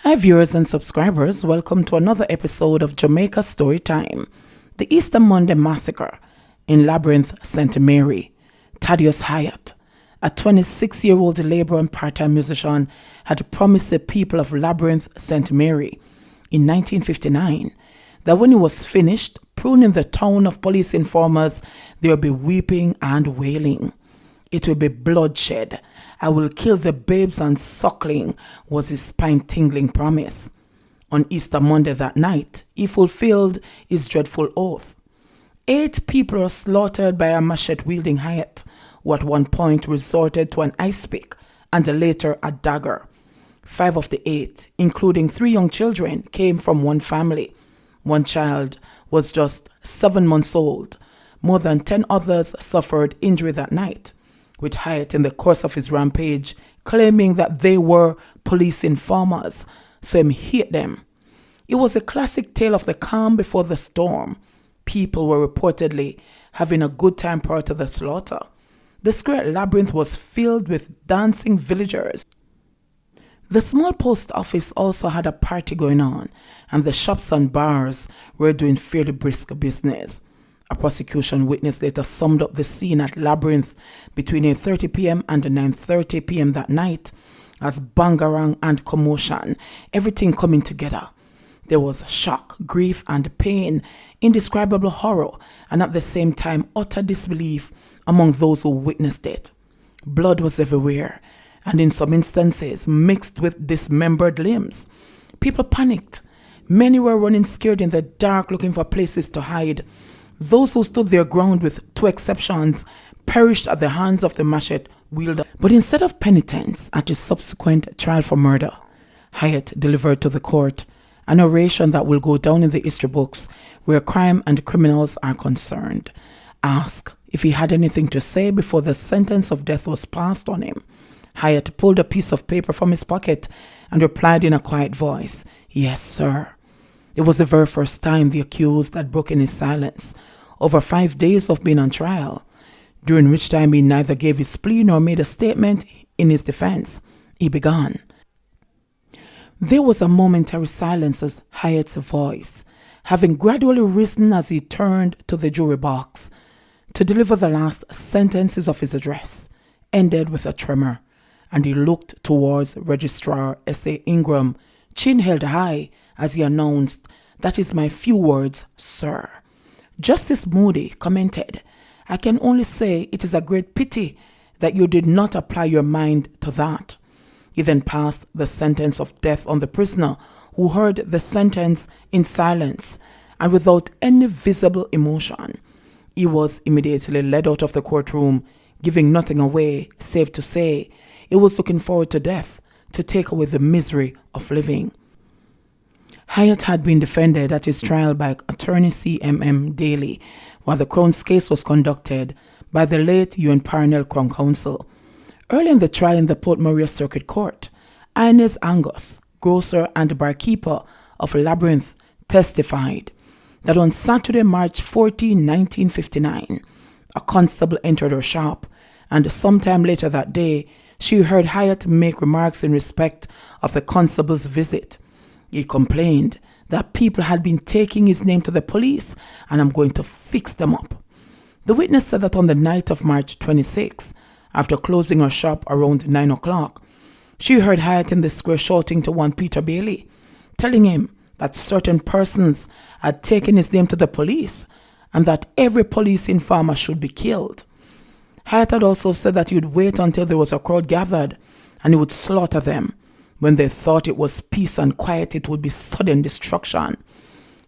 Hi viewers and subscribers, welcome to another episode of Jamaica Storytime. The Easter Monday Massacre in Labryinth, St. Mary. Thaddeus Hyatt, a 26-year-old labor and part-time musician, had promised the people of Labryinth, St. Mary in 1959 that when he was finished pruning the town of police informers, there would be weeping and wailing. It will be bloodshed. I will kill the babes and suckling, was his spine-tingling promise. On Easter Monday that night, he fulfilled his dreadful oath. 8 people were slaughtered by a machete-wielding Hyatt, who at one point resorted to an ice pick and later a dagger. 5 of the 8, including 3 young children, came from one family. One child was just 7 months old. More than 10 others suffered injury that night, with Hyatt in the course of his rampage claiming that they were police informers, so he hit them. It was a classic tale of the calm before the storm. People were reportedly having a good time prior to the slaughter. The square at Labryinth was filled with dancing villagers. The small post office also had a party going on, and the shops and bars were doing fairly brisk business. A prosecution witness later summed up the scene at Labryinth between 8:30 p.m. and 9:30 p.m. that night as bangarang and commotion, everything coming together. There was shock, grief and pain, indescribable horror, and at the same time utter disbelief among those who witnessed it. Blood was everywhere, and in some instances mixed with dismembered limbs. People panicked. Many were running scared in the dark looking for places to hide. Those who stood their ground, with 2 exceptions, perished at the hands of the machete wielder. But instead of penitence at his subsequent trial for murder, Hyatt delivered to the court an oration that will go down in the history books where crime and criminals are concerned. Asked if he had anything to say before the sentence of death was passed on him, Hyatt pulled a piece of paper from his pocket and replied in a quiet voice, "Yes, sir." It was the very first time the accused had broken his silence over 5 days of being on trial, during which time he neither gave his plea nor made a statement in his defense. He began. There was a momentary silence as Hyatt's voice, having gradually risen as he turned to the jury box to deliver the last sentences of his address, ended with a tremor, and he looked towards Registrar S.A. Ingram, chin held high, as he announced, "That is my few words, sir." Justice Moody commented, "I can only say it is a great pity that you did not apply your mind to that." He then passed the sentence of death on the prisoner, who heard the sentence in silence and without any visible emotion. He was immediately led out of the courtroom, giving nothing away save to say he was looking forward to death to take away the misery of living. Hyatt had been defended at his trial by attorney C.M.M. Daly, while the Crown's case was conducted by the late UN Parnell Crown Counsel. Early in the trial in the Port Maria Circuit Court, Inez Angus, grocer and barkeeper of Labryinth, testified that on Saturday, March 14, 1959, a constable entered her shop, and sometime later that day, she heard Hyatt make remarks in respect of the constable's visit. He complained that people had been taking his name to the police, and I'm going to fix them up. The witness said that on the night of March 26, after closing her shop around 9 o'clock, she heard Hyatt in the square shouting to one Peter Bailey, telling him that certain persons had taken his name to the police and that every police informer should be killed. Hyatt had also said that he would wait until there was a crowd gathered and he would slaughter them. When they thought it was peace and quiet, it would be sudden destruction.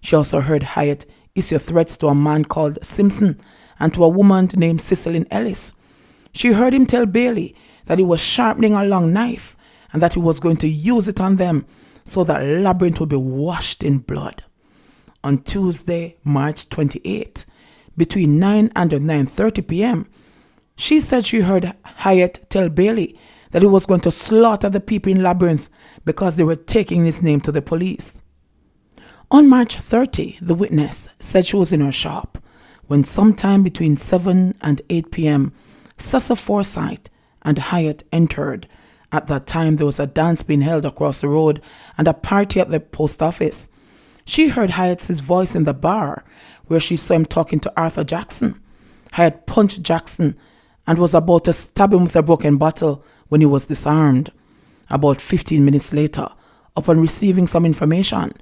She also heard Hyatt issue threats to a man called Simpson and to a woman named Cicely Ellis. She heard him tell Bailey that he was sharpening a long knife and that he was going to use it on them so that Labryinth would be washed in blood. On Tuesday, March 28, between 9 and 9:30 p.m., she said she heard Hyatt tell Bailey that he was going to slaughter the people in Labryinth because they were taking his name to the police. On March 30, the witness said she was in her shop when sometime between 7 and 8 p.m., Cecil Forsyth and Hyatt entered At that time, there was a dance being held across the road and a party at the post office. She heard Hyatt's voice in the bar, where she saw him talking to Arthur Jackson. Hyatt punched Jackson and was about to stab him with a broken bottle when he was disarmed. About 15 minutes later, upon receiving some information,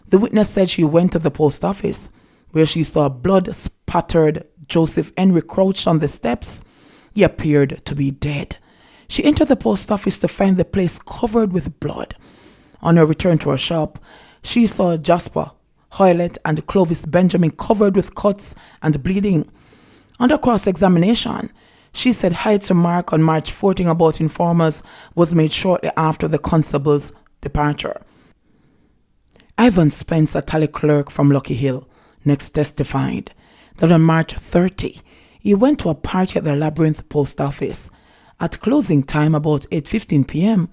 the witness said she went to the post office, where she saw a blood-spattered Joseph Henry crouched on the steps. He appeared to be dead. She entered the post office to find the place covered with blood. On her return to her shop, she saw Jasper Hyatt and Clovis Benjamin covered with cuts and bleeding. Under cross-examination, she said Hyatt's remark on March 14 about informers was made shortly after the constable's departure. Ivan Spence, a tally clerk from Lucky Hill, next testified that on March 30, he went to a party at the Labryinth post office. At closing time, about 8:15 p.m.,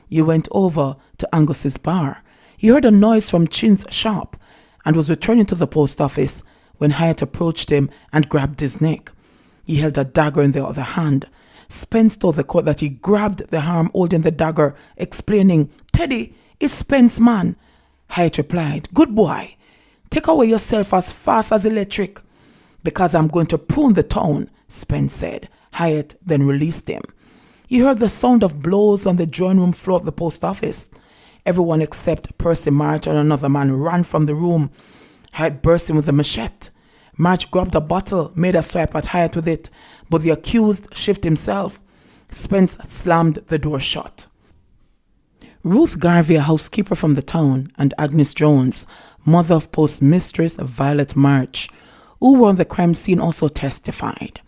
he went over to Angus's bar. He heard a noise from Chin's shop and was returning to the post office when Hyatt approached him and grabbed his neck. He held a dagger in the other hand. Spence told the court that he grabbed the arm holding the dagger, explaining, "Teddy, it's Spence, man." Hyatt replied, "Good boy, take away yourself as fast as electric, because I'm going to prune the town," Spence said. Hyatt then released him. He heard the sound of blows on the drawing room floor of the post office. Everyone except Percy March and another man ran from the room. Hyatt burst in with a machete. March grabbed a bottle, made a swipe at Hyatt with it, but the accused shifted himself. Spence slammed the door shut. Ruth Garvey, a housekeeper from the town, and Agnes Jones, mother of postmistress Violet March, who were on the crime scene, also testified.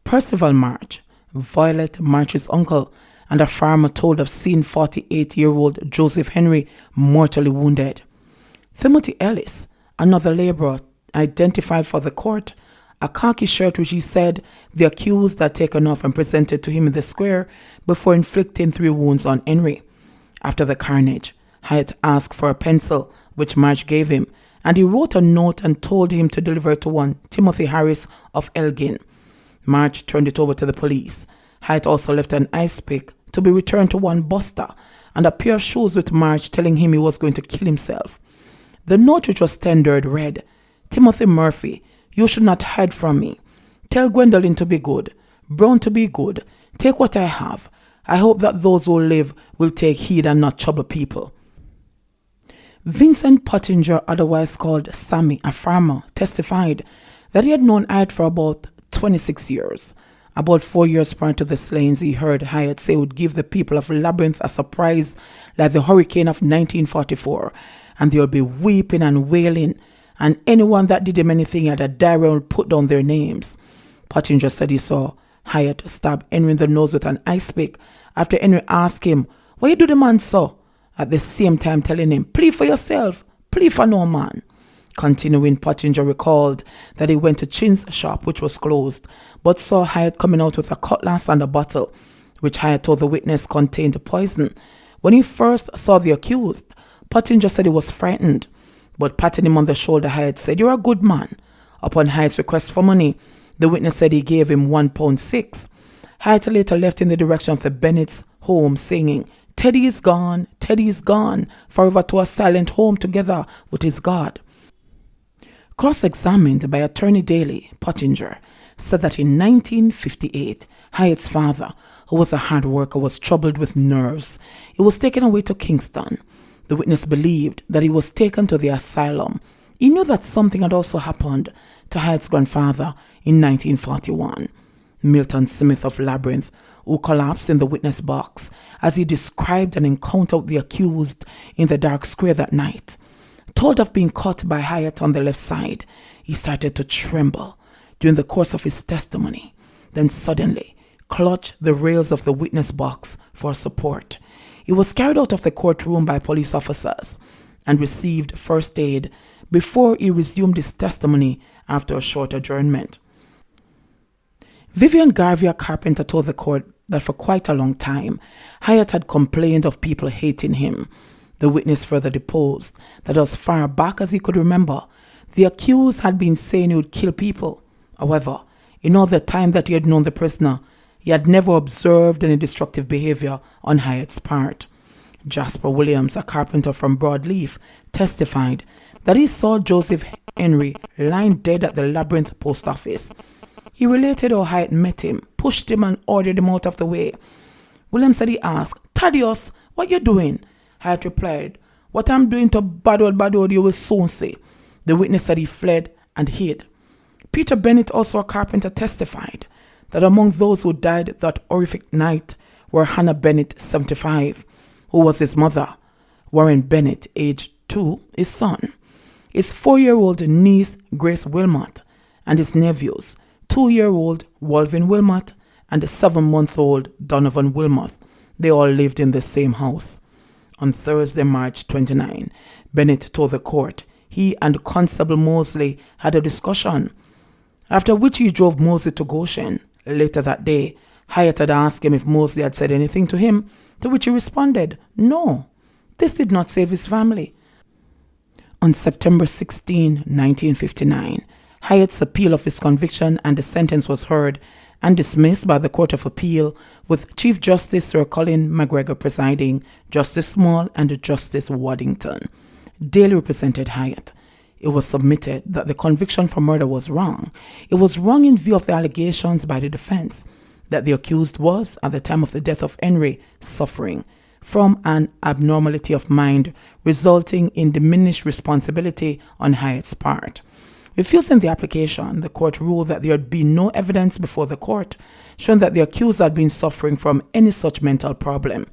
Percival March, Violet March's uncle, and a farmer told of seeing 48-year-old Joseph Henry mortally wounded. Timothy Ellis, another laborer, identified for the court a khaki shirt which he said the accused had taken off and presented to him in the square before inflicting 3 wounds on Henry. After the carnage, Hyatt asked for a pencil, which March gave him, and he wrote a note and told him to deliver it to one Timothy Harris of Elgin. March turned it over to the police. Hyatt also left an ice pick to be returned to one Buster and a pair of shoes with March, telling him he was going to kill himself. The note, which was tendered, read, "Timothy Murphy, you should not hide from me. Tell Gwendolyn to be good, Brown to be good. Take what I have. I hope that those who live will take heed and not trouble people." Vincent Pottinger, otherwise called Sammy, a farmer, testified that he had known Hyatt for about 26 years. About 4 years prior to the slayings, he heard Hyatt say he would give the people of Labryinth a surprise like the hurricane of 1944, and they would be weeping and wailing, and anyone that did him anything at a diary would put down their names. Pottinger said he saw Hyatt stab Henry in the nose with an ice pick after Henry asked him, "Why you do the man so?" At the same time telling him, "Plead for yourself, plead for no man." Continuing, Pottinger recalled that he went to Chin's shop, which was closed, but saw Hyatt coming out with a cutlass and a bottle, which Hyatt told the witness contained poison. When he first saw the accused, Pottinger said he was frightened, but patting him on the shoulder, Hyatt said, "You're a good man." Upon Hyatt's request for money, the witness said he gave him £1.6. Hyatt later left in the direction of the Bennett's home, singing, "Teddy is gone, Teddy is gone, forever to a silent home together with his God." Cross-examined by Attorney Daly, Pottinger said that in 1958, Hyatt's father, who was a hard worker, was troubled with nerves. He was taken away to Kingston. The witness believed that he was taken to the asylum. He knew that something had also happened to Hyatt's grandfather in 1941. Milton Smith of Labryinth, who collapsed in the witness box as he described an encounter with the accused in the dark square that night, told of being caught by Hyatt on the left side. He started to tremble during the course of his testimony, then suddenly clutched the rails of the witness box for support. He was carried out of the courtroom by police officers and received first aid before he resumed his testimony after a short adjournment. Vivian Garvey, a carpenter, told the court that for quite a long time, Hyatt had complained of people hating him. The witness further deposed that as far back as he could remember, the accused had been saying he would kill people. However, in all the time that he had known the prisoner, He had never observed any destructive behavior on Hyatt's part. Jasper Williams, a carpenter from Broadleaf, testified that he saw Joseph Henry lying dead at the Labryinth post office. He related how Hyatt met him, pushed him and ordered him out of the way. Williams said he asked, "Thaddeus, what you doing?" Hyatt replied, "What I'm doing to bad old you will soon see." The witness said he fled and hid. Peter Bennett, also a carpenter, testified that among those who died that horrific night were Hannah Bennett, 75, who was his mother, Warren Bennett, age 2, his son, his 4-year-old niece, Grace Wilmot, and his nephews, 2-year-old Walvin Wilmot and the 7-month-old Donovan Wilmot. They all lived in the same house. On Thursday, March 29, Bennett told the court he and Constable Mosley had a discussion, after which he drove Mosley to Goshen. Later that day, Hyatt had asked him if Mosley had said anything to him, to which he responded, "No, this did not save his family." On September 16, 1959, Hyatt's appeal of his conviction and the sentence was heard and dismissed by the Court of Appeal, with Chief Justice Sir Colin McGregor presiding, Justice Small and Justice Waddington. Daly represented Hyatt. It was submitted that the conviction for murder was wrong. It was wrong in view of the allegations by the defense that the accused was, at the time of the death of Henry, suffering from an abnormality of mind resulting in diminished responsibility on Hyatt's part. Refusing the application, the court ruled that there had been no evidence before the court showing that the accused had been suffering from any such mental problem.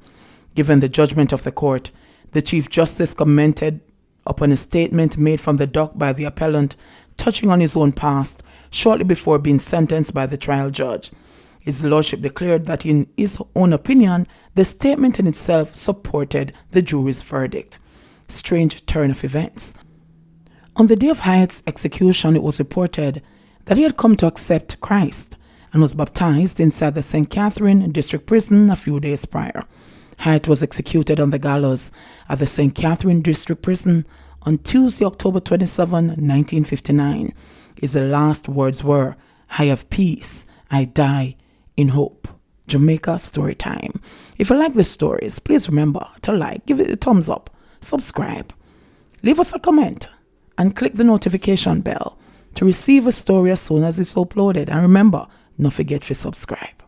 Given the judgment of the court, the Chief Justice commented upon a statement made from the dock by the appellant touching on his own past shortly before being sentenced by the trial judge. His lordship declared that in his own opinion, the statement in itself supported the jury's verdict. Strange turn of events. On the day of Hyatt's execution, it was reported that he had come to accept Christ and was baptized inside the St. Catherine District Prison a few days prior. Hyatt was executed on the gallows at the St. Catherine District Prison on Tuesday, October 27, 1959. His last words were, "I have peace, I die in hope." Jamaica story time. If you like the stories, please remember to like, give it a thumbs up, subscribe, leave us a comment, and click the notification bell to receive a story as soon as it's uploaded. And remember, don't forget to subscribe.